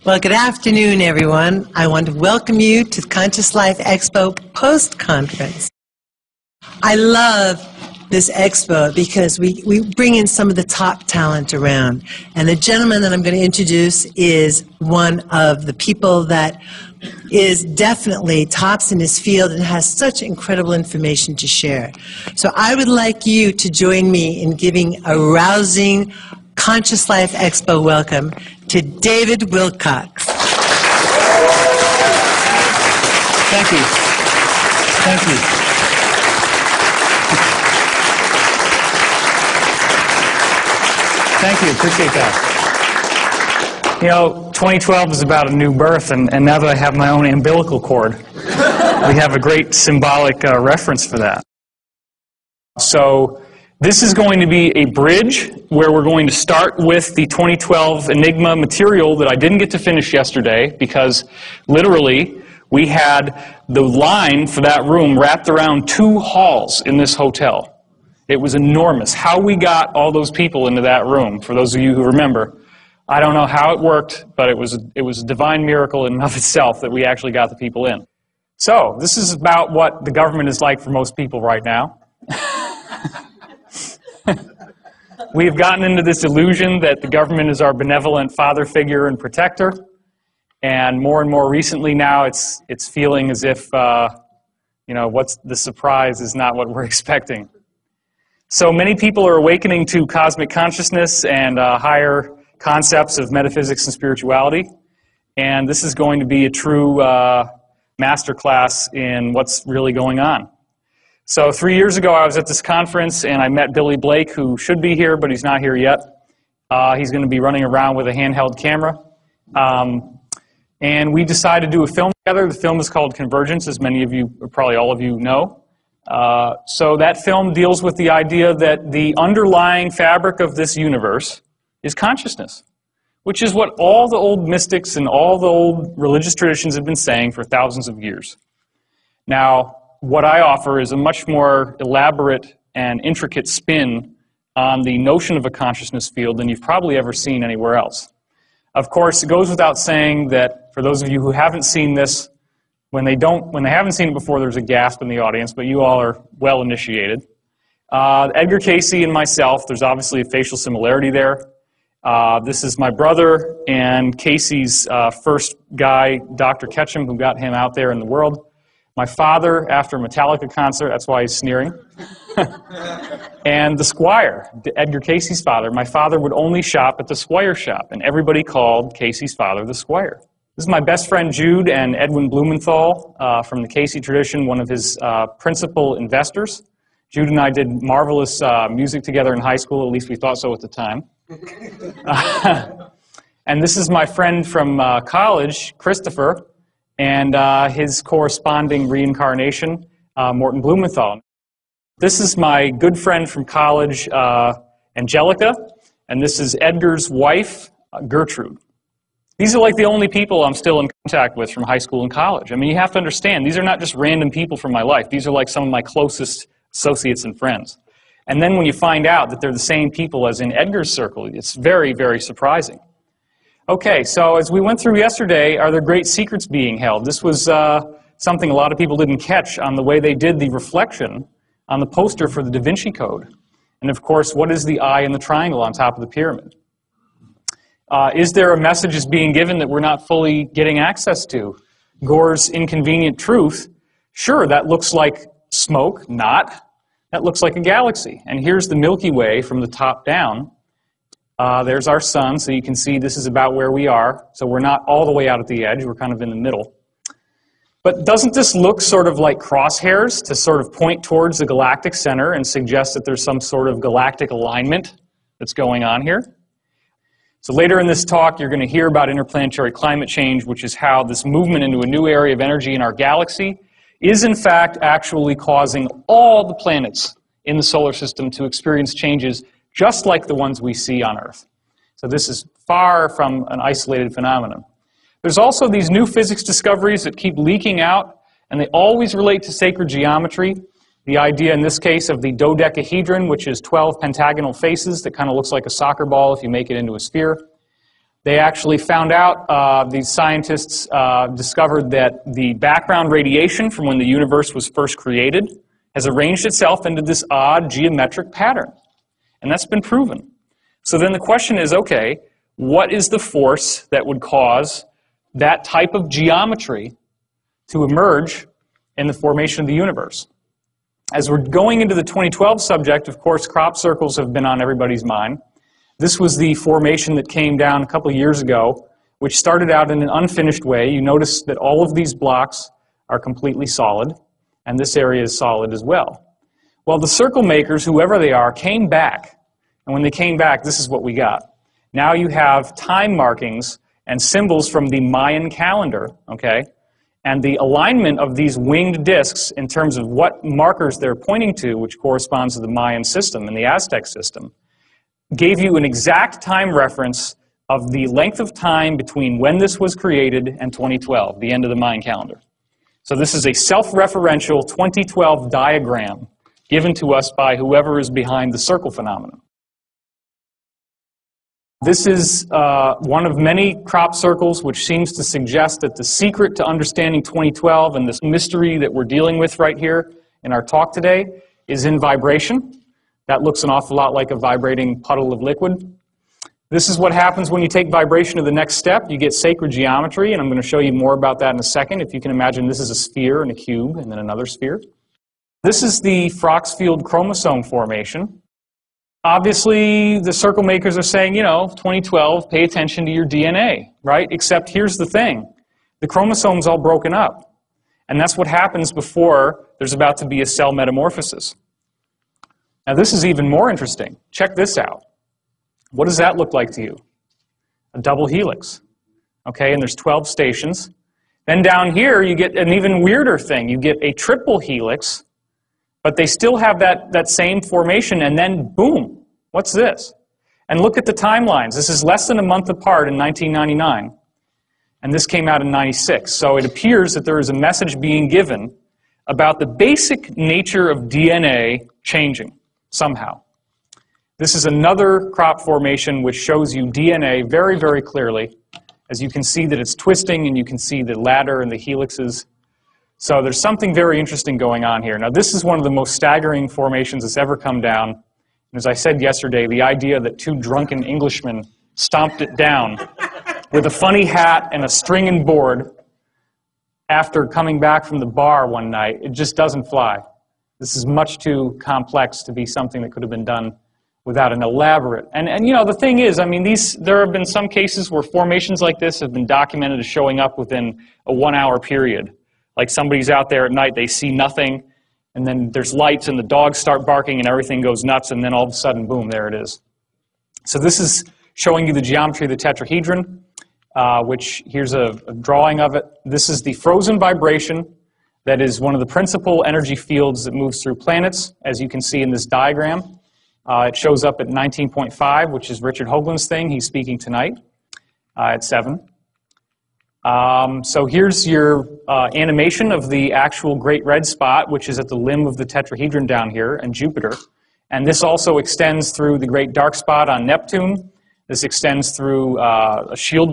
Well, good afternoon, everyone. I want to welcome you to the Conscious Life Expo post-conference. I love this expo because we bring in some of the top talent around. And the gentleman that I'm going to introduce is one of the people that is definitely tops in his field and has such incredible information to share. So I would like you to join me in giving a rousing Conscious Life Expo welcome to David Wilcock. Thank you. Thank you. Thank you. Appreciate that. You know, 2012 is about a new birth, and now that I have my own umbilical cord, we have a great symbolic reference for that. So this is going to be a bridge where we're going to start with the 2012 Enigma material that I didn't get to finish yesterday because literally we had the line for that room wrapped around 2 halls in this hotel. It was enormous. How we got all those people into that room, for those of you who remember, I don't know how it worked, but it was a divine miracle in and of itself that we actually got the people in. So this is about what the government is like for most people right now. We have gotten into this illusion that the government is our benevolent father figure and protector, and more recently now it's feeling as if what's the surprise is not what we're expecting. So many people are awakening to cosmic consciousness and higher concepts of metaphysics and spirituality, and this is going to be a true masterclass in what's really going on. So 3 years ago I was at this conference and I met Billy Blake, who should be here, but he's not here yet. He's going to be running around with a handheld camera. And we decided to do a film together. The film is called Convergence, as many of you, or probably all of you know. So that film deals with the idea that the underlying fabric of this universe is consciousness, which is what all the old mystics and all the old religious traditions have been saying for thousands of years. Now, what I offer is a much more elaborate and intricate spin on the notion of a consciousness field than you've probably ever seen anywhere else. Of course, it goes without saying that for those of you who haven't seen this, when they haven't seen it before, there's a gasp in the audience, but you all are well initiated. Edgar Cayce and myself, there's obviously a facial similarity there. This is my brother and Casey's first guy, Dr. Ketchum, who got him out there in the world. My father, after a Metallica concert, that's why he's sneering. And the Squire, Edgar Cayce's father. My father would only shop at the Squire shop, and everybody called Cayce's father the Squire. This is my best friend Jude and Edwin Blumenthal from the Cayce tradition, one of his principal investors. Jude and I did marvelous music together in high school, at least we thought so at the time. And this is my friend from college, Christopher, and his corresponding reincarnation, Morton Blumenthal. This is my good friend from college, Angelica, and this is Edgar's wife, Gertrude. These are like the only people I'm still in contact with from high school and college. I mean, you have to understand, these are not just random people from my life. These are like some of my closest associates and friends. And then when you find out that they're the same people as in Edgar's circle, it's very, very surprising. Okay, so as we went through yesterday, are there great secrets being held? This was something a lot of people didn't catch on the way they did the reflection on the poster for the Da Vinci Code. And of course, what is the eye and the triangle on top of the pyramid? Is there a message that's being given that we're not fully getting access to? Gore's inconvenient truth, sure, that looks like smoke, not. That looks like a galaxy. And here's the Milky Way from the top down. There's our sun, so you can see this is about where we are. So we're not all the way out at the edge, we're kind of in the middle. But doesn't this look sort of like crosshairs to sort of point towards the galactic center and suggest that there's some sort of galactic alignment that's going on here? So later in this talk, you're going to hear about interplanetary climate change, which is how this movement into a new area of energy in our galaxy is in fact actually causing all the planets in the solar system to experience changes just like the ones we see on Earth. So this is far from an isolated phenomenon. There's also these new physics discoveries that keep leaking out, and they always relate to sacred geometry. The idea in this case of the dodecahedron, which is 12 pentagonal faces that kind of looks like a soccer ball if you make it into a sphere. They actually found out, these scientists discovered that the background radiation from when the universe was first created has arranged itself into this odd geometric pattern. And that's been proven. So then the question is, okay, what is the force that would cause that type of geometry to emerge in the formation of the universe? As we're going into the 2012 subject, of course, crop circles have been on everybody's mind. This was the formation that came down a couple of years ago, which started out in an unfinished way. You notice that all of these blocks are completely solid, and this area is solid as well. Well, the circle makers, whoever they are, came back. And when they came back, this is what we got. Now you have time markings and symbols from the Mayan calendar, okay? And the alignment of these winged discs in terms of what markers they're pointing to, which corresponds to the Mayan system and the Aztec system, gave you an exact time reference of the length of time between when this was created and 2012, the end of the Mayan calendar. So this is a self-referential 2012 diagram given to us by whoever is behind the circle phenomenon. This is one of many crop circles which seems to suggest that the secret to understanding 2012 and this mystery that we're dealing with right here in our talk today is in vibration. That looks an awful lot like a vibrating puddle of liquid. This is what happens when you take vibration to the next step. You get sacred geometry, and I'm going to show you more about that in a second. If you can imagine, this is a sphere and a cube and then another sphere. This is the Froxfield chromosome formation. Obviously, the circle makers are saying, you know, 2012, pay attention to your DNA, right? Except here's the thing. The chromosome's all broken up. And that's what happens before there's about to be a cell metamorphosis. Now, this is even more interesting. Check this out. What does that look like to you? A double helix. Okay, and there's 12 stations. Then down here, you get an even weirder thing. You get a triple helix, but they still have that same formation, and then boom, what's this? And look at the timelines. This is less than a month apart in 1999, and this came out in 96. So it appears that there is a message being given about the basic nature of DNA changing somehow. This is another crop formation which shows you DNA very, very clearly. As you can see that it's twisting, and you can see the ladder and the helixes. So there's something very interesting going on here. Now, this is one of the most staggering formations that's ever come down. And as I said yesterday, the idea that two drunken Englishmen stomped it down with a funny hat and a string and board after coming back from the bar one night, it just doesn't fly. This is much too complex to be something that could have been done without an elaborate. And you know, the thing is, I mean, there have been some cases where formations like this have been documented as showing up within a 1-hour period. Like somebody's out there at night, they see nothing, and then there's lights, and the dogs start barking, and everything goes nuts, and then all of a sudden, boom, there it is. So this is showing you the geometry of the tetrahedron, which here's a drawing of it. This is the frozen vibration that is one of the principal energy fields that moves through planets, as you can see in this diagram. It shows up at 19.5, which is Richard Hoagland's thing. He's speaking tonight at 7. So here's your animation of the actual Great Red Spot, which is at the limb of the tetrahedron down here, and Jupiter. And this also extends through the Great Dark Spot on Neptune. This extends through a shield